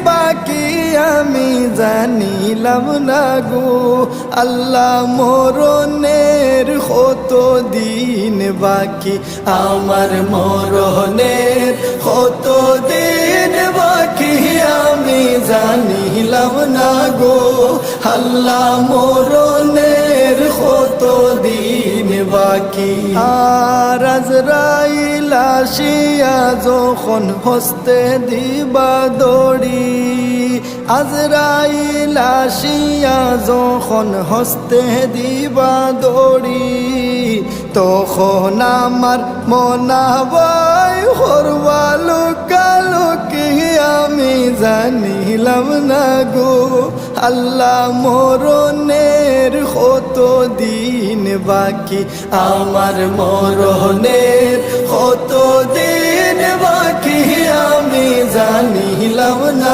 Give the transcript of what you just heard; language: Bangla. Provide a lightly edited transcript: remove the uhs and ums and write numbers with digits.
বাকি আমি জানিলাম না গো আল্লাহ মরণের কত দিন বাকি আমার মরণের কত দিন বাকি আমি জানিলাম না গো আল্লাহ মরণের কত দিন বাকি আর আজরাইল আসিয়া যখন হস্তে দিবা দড়ি আজরাইল আসিয়া যখন হস্তে দিবা দড়ি তখন আমার মনাবাই হরবালো কালো কি আমি জানিলাম না গো আল্লাহ মরণের কত দিন বাকি আমার মরণের কত দিন বাকি আমি জানিলাম না।